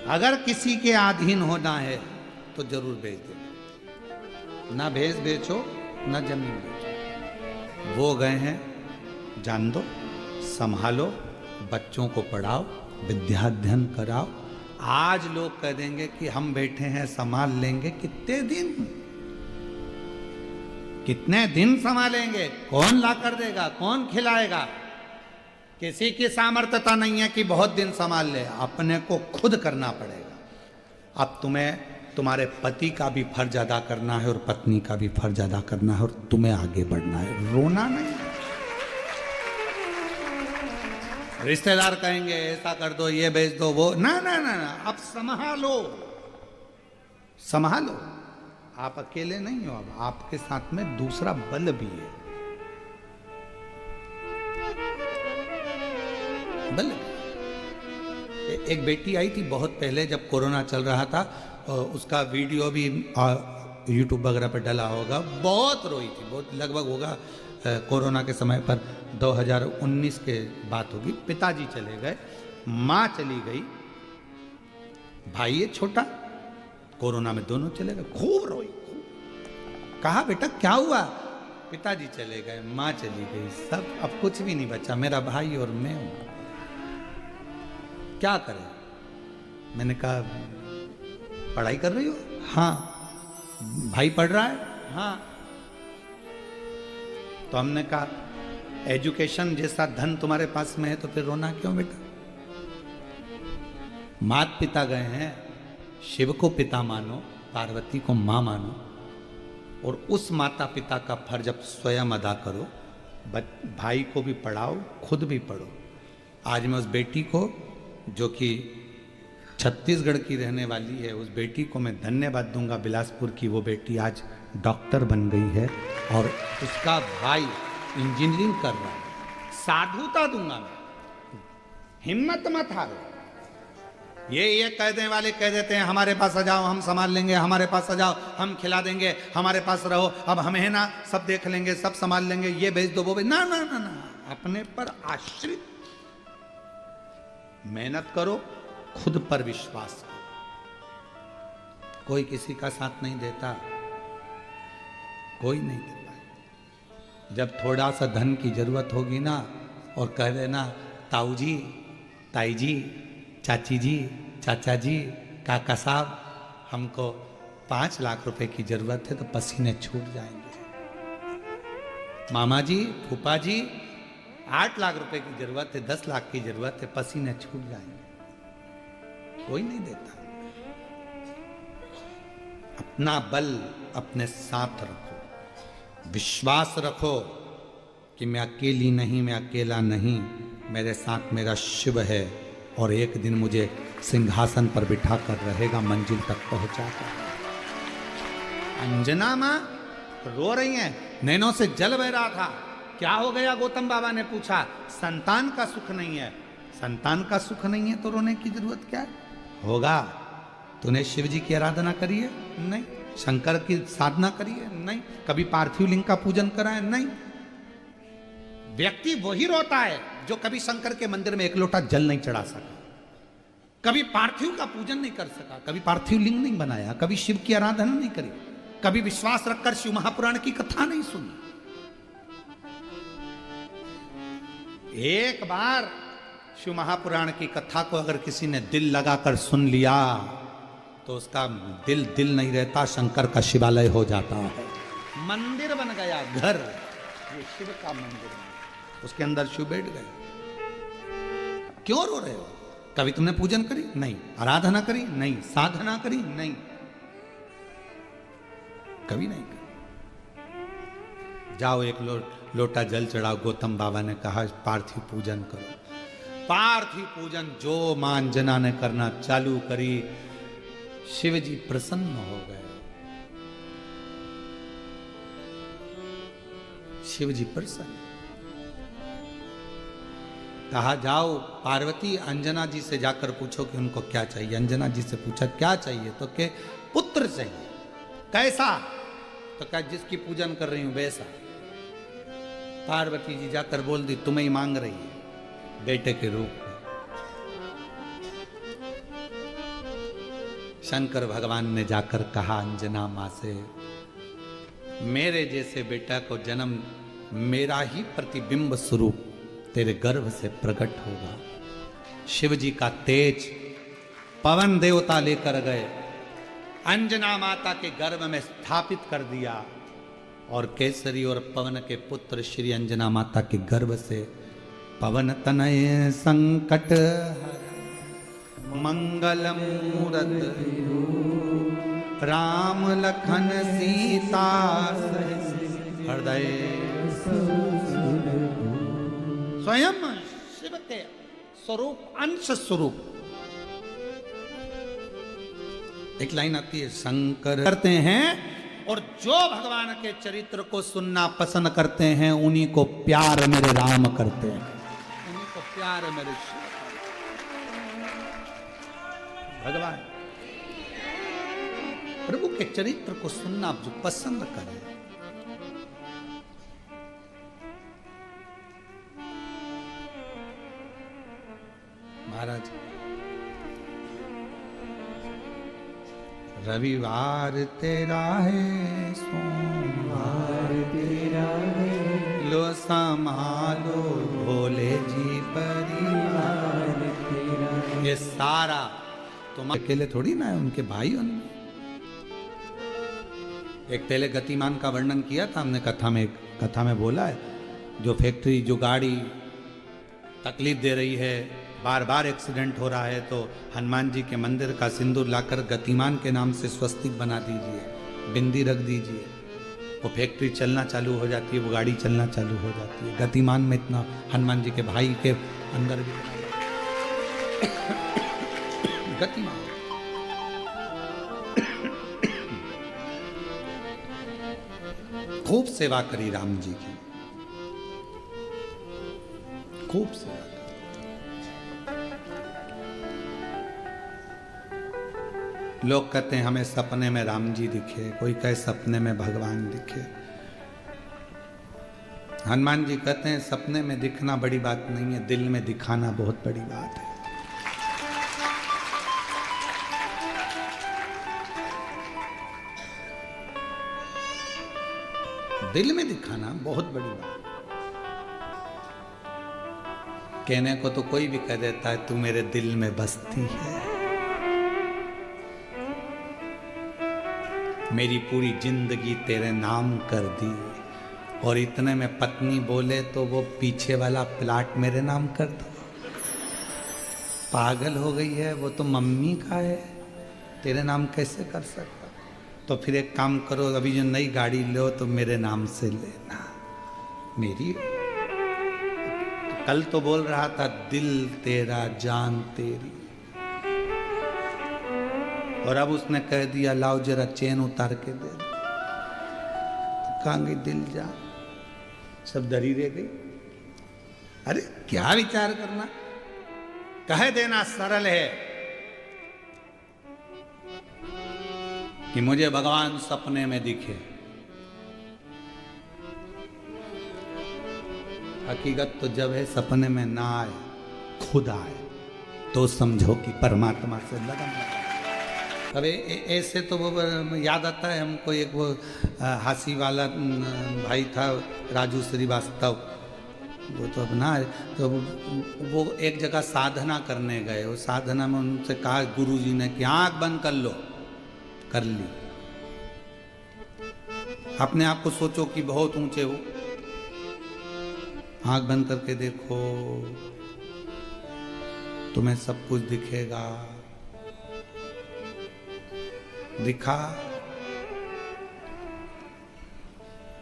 अगर किसी के अधीन होना है तो जरूर भेज दो। ना भेज बेचो ना जमीन बेचो। वो गए हैं, जान दो, संभालो, बच्चों को पढ़ाओ, विद्याध्ययन कराओ। आज लोग कह देंगे कि हम बैठे हैं संभाल लेंगे। कितने दिन, कितने दिन संभालेंगे? कौन ला कर देगा? कौन खिलाएगा? किसी की सामर्थ्यता नहीं है कि बहुत दिन संभाल ले। अपने को खुद करना पड़ेगा। अब तुम्हें तुम्हारे पति का भी फर्ज अदा करना है और पत्नी का भी फर्ज अदा करना है और तुम्हें आगे बढ़ना है, रोना नहीं। रिश्तेदार कहेंगे ऐसा कर दो, ये भेज दो, वो ना ना ना ना, अब संभालो, संभालो। आप अकेले नहीं हो, अब आपके साथ में दूसरा बल भी है, बल। एक बेटी आई थी बहुत पहले जब कोरोना चल रहा था, उसका वीडियो भी यूट्यूब वगैरह पर डला होगा। बहुत रोई थी, बहुत, लगभग होगा कोरोना के समय पर 2019 के बात होगी। पिताजी चले गए, माँ चली गई, भाई है छोटा, कोरोना में दोनों चले गए। खूब रोई, खूब। कहा बेटा क्या हुआ? पिताजी चले गए, माँ चली गई, सब, अब कुछ भी नहीं बचा, मेरा भाई और मैं हूं। क्या करें? मैंने कहा पढ़ाई कर रही हो? हाँ। भाई पढ़ रहा है? हाँ। तो हमने कहा एजुकेशन जैसा धन तुम्हारे पास में है तो फिर रोना क्यों बेटा? माता पिता गए हैं, शिव को पिता मानो, पार्वती को मां मानो, और उस माता पिता का फर्ज अब स्वयं अदा करो। भाई को भी पढ़ाओ, खुद भी पढ़ो। आज मैं उस बेटी को, जो कि छत्तीसगढ़ की रहने वाली है, उस बेटी को मैं धन्यवाद दूंगा। बिलासपुर की वो बेटी आज डॉक्टर बन गई है और उसका भाई इंजीनियरिंग कर रहा है। साधुता दूंगा मैं, हिम्मत मत हारो। ये कहने वाले कह देते हैं हमारे पास आ जाओ, हम संभाल लेंगे, हमारे पास आ जाओ, हम खिला देंगे, हमारे पास रहो, अब हम है ना, सब देख लेंगे, सब संभाल लेंगे, ये भेज दो, वो भेज। ना ना ना ना, अपने पर आश्रित। मेहनत करो, खुद पर विश्वास करो। कोई किसी का साथ नहीं देता, कोई नहीं देता। जब थोड़ा सा धन की जरूरत होगी ना, और कह देना ताऊ जी, ताई जी, चाची जी, चाचा जी, काका साहब, हमको 5 लाख रुपए की जरूरत है, तो पसीने छूट जाएंगे। मामा जी, फूफा जी, 8 लाख रुपए की जरूरत है, 10 लाख की जरूरत है, पसीने छूट जाएंगे। कोई नहीं देता। अपना बल अपने साथ रखो, विश्वास रखो कि मैं अकेली नहीं, मैं अकेला नहीं, मेरे साथ मेरा शिव है, और एक दिन मुझे सिंहासन पर बिठा कर रहेगा, मंजिल तक पहुंचाकर। अंजना मां रो रही हैं, नैनों से जल बह रहा था। क्या हो गया? गौतम बाबा ने पूछा। संतान का सुख नहीं है। संतान का सुख नहीं है तो रोने की जरूरत क्या है? होगा। तूने शिव जी की आराधना करी है? नहीं। शंकर की साधना करी है? नहीं। कभी पार्थिव लिंग का पूजन करा है? नहीं। व्यक्ति वही रोता है जो कभी शंकर के मंदिर में एक लोटा जल नहीं चढ़ा सका, कभी पार्थिव का पूजन नहीं कर सका, कभी पार्थिव लिंग नहीं बनाया, कभी शिव की आराधना नहीं करी, कभी विश्वास रखकर शिव महापुराण की कथा नहीं सुनी। एक बार शिव महापुराण की कथा को अगर किसी ने दिल लगाकर सुन लिया तो उसका दिल नहीं रहता, शंकर का शिवालय हो जाता है, मंदिर बन गया, घर, ये शिव का मंदिर, उसके अंदर शिव बैठ गए। क्यों रो रहे हो? कभी तुमने पूजन करी? नहीं। आराधना करी? नहीं। साधना करी? नहीं, कभी नहीं करी। जाओ एक लोटा जल चढ़ाओ। गौतम बाबा ने कहा पार्थिव पूजन करो। पार्थिव पूजन जो मां अंजना ने करना चालू करी, शिव जी प्रसन्न हो गए। शिव जी प्रसन्न। कहा जाओ पार्वती, अंजना जी से जाकर पूछो कि उनको क्या चाहिए। अंजना जी से पूछा क्या चाहिए, तो के पुत्र चाहिए। कैसा? तो कहा जिसकी पूजन कर रही हूं वैसा। पार्वती जी जाकर बोल दी तुम्हें ही मांग रही है बेटे के रूप में। शंकर भगवान ने जाकर कहा अंजना माँ से, मेरे जैसे बेटा को जन्म मेरा ही प्रतिबिंब स्वरूप तेरे गर्भ से प्रकट होगा। शिव जी का तेज पवन देवता लेकर गए, अंजना माता के गर्भ में स्थापित कर दिया और केसरी और पवन के पुत्र श्री अंजना माता के गर्भ से पवन तनय संकट मंगल मूरत राम लखन सीता हृदय स्वयं शिव के स्वरूप अंश स्वरूप। एक लाइन आती है, शंकर करते हैं और जो भगवान के चरित्र को सुनना पसंद करते हैं उन्हीं को प्यार मेरे राम करते हैं, उन्हीं को प्यार मेरे शिव। भगवान प्रभु के चरित्र को सुनना जो पसंद करें, महाराज रविवार तेरा है सोमवार तेरा है, लो संभालो भोले जी परिवार तेरा। ये सारा तुम अकेले थोड़ी ना है, उनके भाई उनमें। एक पहले गतिमान का वर्णन किया था हमने कथा में बोला है, जो फैक्ट्री जो गाड़ी तकलीफ दे रही है, बार बार एक्सीडेंट हो रहा है, तो हनुमान जी के मंदिर का सिंदूर लाकर गतिमान के नाम से स्वस्तिक बना दीजिए, बिंदी रख दीजिए, वो फैक्ट्री चलना चालू हो जाती है, वो गाड़ी चलना चालू हो जाती है। गतिमान में इतना हनुमान जी के भाई के अंदर भी गतिमान। खूब सेवा करी राम जी की, खूब सेवा। लोग कहते हैं हमें सपने में राम जी दिखे, कोई कहे सपने में भगवान दिखे। हनुमान जी कहते हैं सपने में दिखना बड़ी बात नहीं है, दिल में दिखाना बहुत बड़ी बात है। दिल में दिखाना बहुत बड़ी बात। कहने को तो कोई भी कह देता है तू मेरे दिल में बसती है, मेरी पूरी जिंदगी तेरे नाम कर दी, और इतने में पत्नी बोले तो वो पीछे वाला प्लाट मेरे नाम कर दो। पागल हो गई है, वो तो मम्मी का है, तेरे नाम कैसे कर सकता? तो फिर एक काम करो, अभी जो नई गाड़ी लो तो मेरे नाम से लेना, मेरी। कल तो बोल रहा था दिल तेरा जान तेरी, और अब उसने कह दिया लाओ जरा चेन उतार के दे। तो कहांगे दिल जा, सब डरी रह गई। अरे क्या विचार करना, कह देना सरल है कि मुझे भगवान सपने में दिखे। हकीकत तो जब है सपने में ना आए, खुद आए, तो समझो कि परमात्मा से लगन लगा। अब ऐसे तो वो याद आता है हमको, एक वो हासी वाला भाई था राजू श्रीवास्तव, वो तो अपना है, तो वो एक जगह साधना करने गए। वो साधना में उनसे कहा गुरुजी ने कि आँख बंद कर लो, कर ली। अपने आप को सोचो कि बहुत ऊंचे हो, आँख बंद करके देखो, तुम्हें सब कुछ दिखेगा। दिखा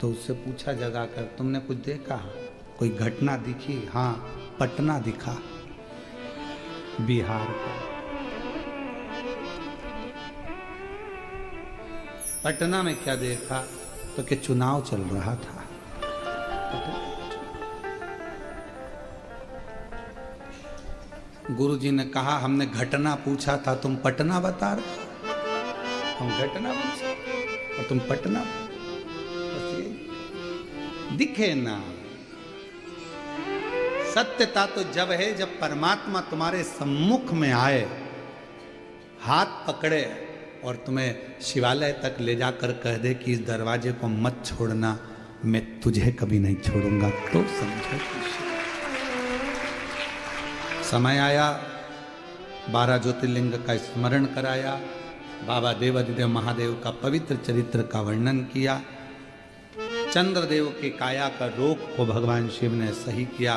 तो उससे पूछा जगा कर, तुमने कुछ देखा, कोई घटना दिखी? हाँ, पटना दिखा, बिहार का। पटना में क्या देखा? तो कि चुनाव चल रहा था। गुरुजी ने कहा हमने घटना पूछा था, तुम पटना बता रहे हो। हम घटना पूछे और तुम पटना, बस ये दिखे ना। सत्यता तो जब है जब परमात्मा तुम्हारे सम्मुख में आए, हाथ पकड़े और तुम्हें शिवालय तक ले जाकर कह दे कि इस दरवाजे को मत छोड़ना, मैं तुझे कभी नहीं छोड़ूंगा, तो समझो। समय आया, 12 ज्योतिर्लिंग का स्मरण कराया, बाबा देवादिदेव महादेव का पवित्र चरित्र का वर्णन किया, चंद्रदेव के काया का रोग को भगवान शिव ने सही किया,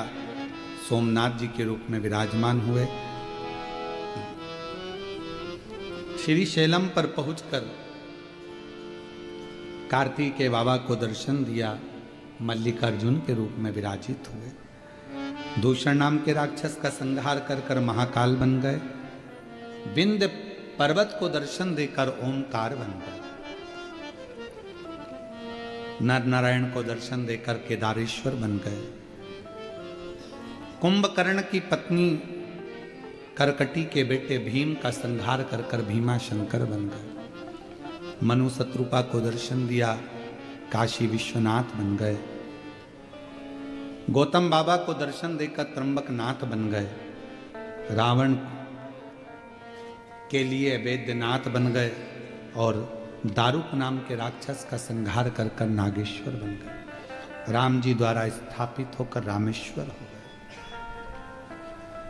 सोमनाथ जी के रूप में विराजमान हुए। श्री शैलम पर पहुंचकर कार्तिकेय बाबा को दर्शन दिया, मल्लिकार्जुन के रूप में विराजित हुए। दूषण नाम के राक्षस का संहार कर कर महाकाल बन गए। विंध्य पर्वत को दर्शन देकर ओमकार बन गए। नर नारायण को दर्शन देकर केदारेश्वर बन गए। कुंभकर्ण की पत्नी करकटी के बेटे भीम का संहार कर कर भीमा शंकर बन गए। मनु शत्रुपा को दर्शन दिया, काशी विश्वनाथ बन गए। गौतम बाबा को दर्शन देकर त्र्यंबकनाथ बन गए। रावण के लिए वैद्यनाथ बन गए और दारुक नाम के राक्षस का संहार कर कर नागेश्वर बन गए। राम जी द्वारा स्थापित होकर रामेश्वर हो गए।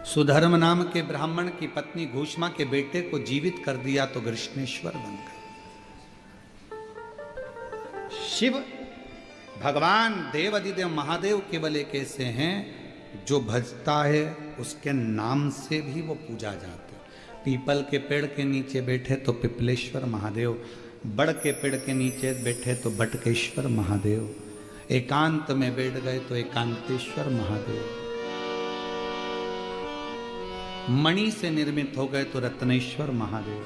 सुधर्म नाम के ब्राह्मण की पत्नी घूष्मा के बेटे को जीवित कर दिया तो कृष्णेश्वर बन गए। शिव भगवान देवादिदेव महादेव केवल एक ऐसे हैं जो भजता है उसके नाम से भी वो पूजा जाते। पीपल के पेड़ के नीचे बैठे तो पिपलेश्वर महादेव, बड़ के पेड़ के नीचे बैठे तो बटकेश्वर महादेव, एकांत में बैठ गए तो एकांतेश्वर महादेव, मणि से निर्मित हो गए तो रत्नेश्वर महादेव,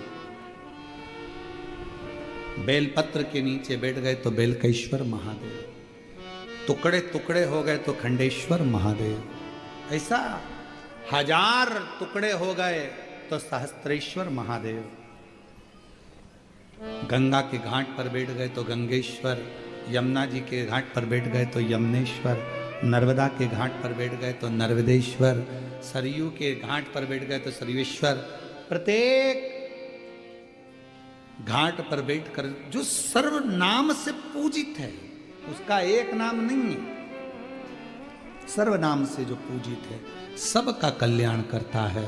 बेलपत्र के नीचे बैठ गए तो बेलकेश्वर महादेव, टुकड़े टुकड़े हो गए तो खंडेश्वर महादेव, ऐसा 1000 टुकड़े हो गए तो सहस्त्रेश्वर महादेव, गंगा के घाट पर बैठ गए तो गंगेश्वर, यमुना जी के घाट पर बैठ गए तो यमुनेश्वर, नर्मदा के घाट पर बैठ गए तो नर्मदेश्वर, सरयू के घाट पर बैठ गए तो सरयुश्वर। प्रत्येक घाट पर बैठकर जो सर्वनाम से पूजित है, उसका एक नाम नहीं है, सर्वनाम से जो पूजित है, सबका कल्याण करता है,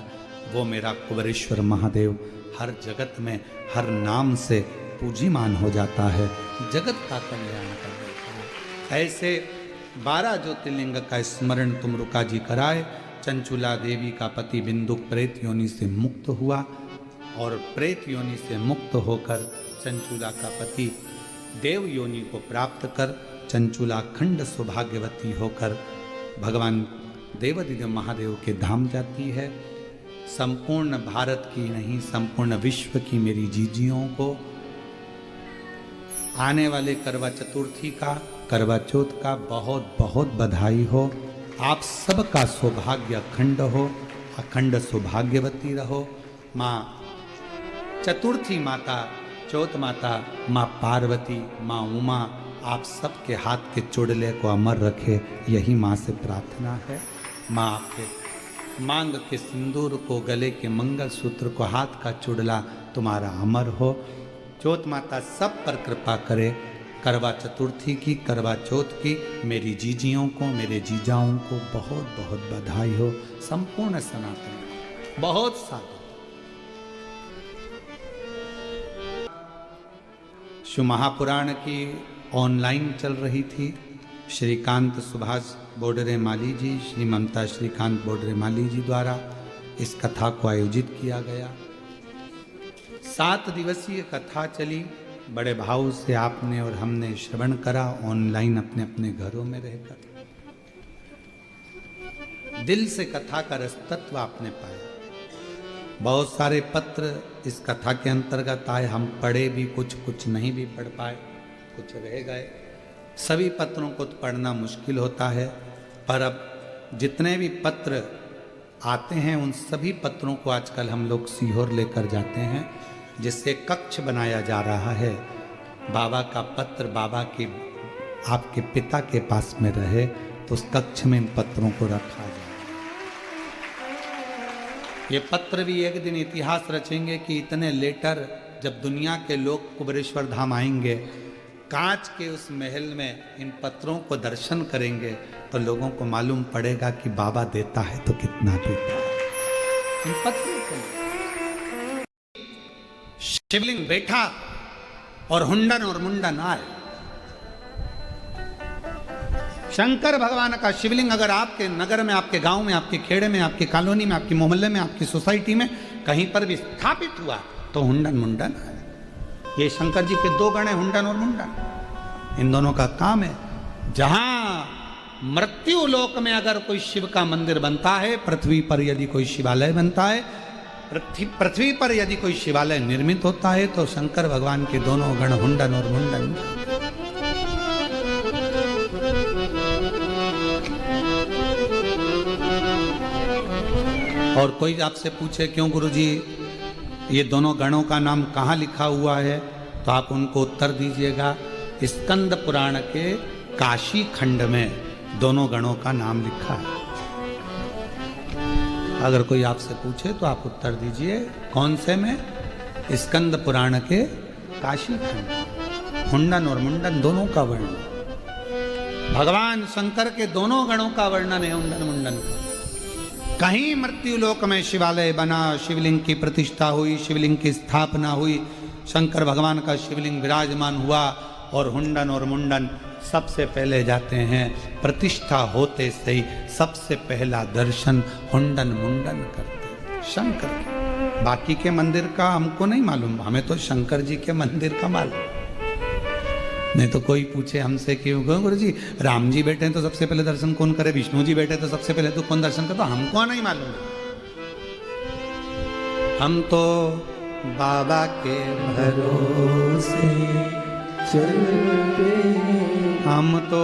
वो मेरा कुबेरेश्वर महादेव हर जगत में हर नाम से पूजीमान हो जाता है, जगत का कल्याण कर देता है। ऐसे 12 ज्योतिर्लिंग का स्मरण तुम रुका जी कराए। चंचुला देवी का पति बिंदुक प्रेत योनि से मुक्त हुआ और प्रेत योनि से मुक्त होकर चंचुला का पति देव योनि को प्राप्त कर चंचुला खंड सौभाग्यवती होकर भगवान देवादिदेव महादेव के धाम जाती है। संपूर्ण भारत की नहीं, संपूर्ण विश्व की मेरी जीजियों को आने वाले करवा चतुर्थी का, करवा चौथ का बहुत बहुत बधाई हो। आप सबका सौभाग्य अखंड हो, अखंड सौभाग्यवती रहो। माँ चतुर्थी माता, चौथ माता, माँ पार्वती, माँ उमा आप सबके हाथ के चुड़ले को अमर रखे, यही माँ से प्रार्थना है। माँ आपके मांग के सिंदूर को, गले के मंगलसूत्र को, हाथ का चुड़ला तुम्हारा अमर हो। चौथ माता सब पर कृपा करे। करवा चतुर्थी की, करवा चौथ की मेरी जीजियों को, मेरे जीजाओं को बहुत बहुत बधाई हो। संपूर्ण सनातन बहुत साधु। शिव महापुराण की ऑनलाइन चल रही थी। श्रीकांत सुभाष बोडरे माली जी, श्री ममता श्रीकांत बोडरे माली जी द्वारा इस कथा को आयोजित किया गया। 7 दिवसीय कथा चली। बड़े भाव से आपने और हमने श्रवण करा ऑनलाइन अपने अपने घरों में रहकर। दिल से कथा का रसतत्व आपने पाया। बहुत सारे पत्र इस कथा के अंतर्गत आए, हम पढ़े भी कुछ, कुछ नहीं भी पढ़ पाए, कुछ रह गए। सभी पत्रों को पढ़ना मुश्किल होता है, पर अब जितने भी पत्र आते हैं उन सभी पत्रों को आजकल हम लोग सीहोर लेकर जाते हैं, जिससे कक्ष बनाया जा रहा है। बाबा का पत्र बाबा के आपके पिता के पास में रहे तो उस कक्ष में इन पत्रों को रखा जाए। ये पत्र भी एक दिन इतिहास रचेंगे कि इतने लेटर जब दुनिया के लोग कुबेरेश्वर धाम आएंगे, कांच के उस महल में इन पत्रों को दर्शन करेंगे तो लोगों को मालूम पड़ेगा कि बाबा देता है तो कितना देता है। इन पत्रों को शिवलिंग बैठा और हुंडन और मुंडन आए। शंकर भगवान का शिवलिंग अगर आपके नगर में, आपके गांव में, आपके खेड़े में, आपकी कॉलोनी में, आपके मोहल्ले में, आपकी सोसाइटी में कहीं पर भी स्थापित हुआ तो हुंडन मुंडन है। ये शंकर जी के दो गण हैं, हुंडन और मुंडन। इन दोनों का काम है। जहां मृत्यु लोक में अगर कोई शिव का मंदिर बनता है, पृथ्वी पर यदि कोई शिवालय बनता है, पृथ्वी पर यदि कोई शिवालय निर्मित होता है तो शंकर भगवान के दोनों गण हुंडन और मुंडन। और कोई आपसे पूछे क्यों गुरुजी ये दोनों गणों का नाम कहाँ लिखा हुआ है, तो आप उनको उत्तर दीजिएगा स्कंद पुराण के काशी खंड में दोनों गणों का नाम लिखा है। अगर कोई आपसे पूछे तो आप उत्तर दीजिए कौन से में, स्कंद पुराण के काशी खंड। हुंडन और मुंडन दोनों का वर्णन, भगवान शंकर के दोनों गणों का वर्णन है हुंडन मुंडन का। कहीं मृत्यु लोक में शिवालय बना, शिवलिंग की प्रतिष्ठा हुई, शिवलिंग की स्थापना हुई, शंकर भगवान का शिवलिंग विराजमान हुआ और हुंडन और मुंडन सबसे पहले जाते हैं। प्रतिष्ठा होते से ही सबसे पहला दर्शन हुंडन मुंडन करते शंकर के। बाकी के मंदिर का हमको नहीं मालूम, हमें तो शंकर जी के मंदिर का मालूम। नहीं तो कोई पूछे हमसे कि गुरु जी राम जी बैठे हैं तो सबसे पहले दर्शन कौन करे, विष्णु जी बैठे तो सबसे पहले तो कौन दर्शन करे, तो हमको नहीं मालूम। हम तो बाबा के भरोसे चलते, हम तो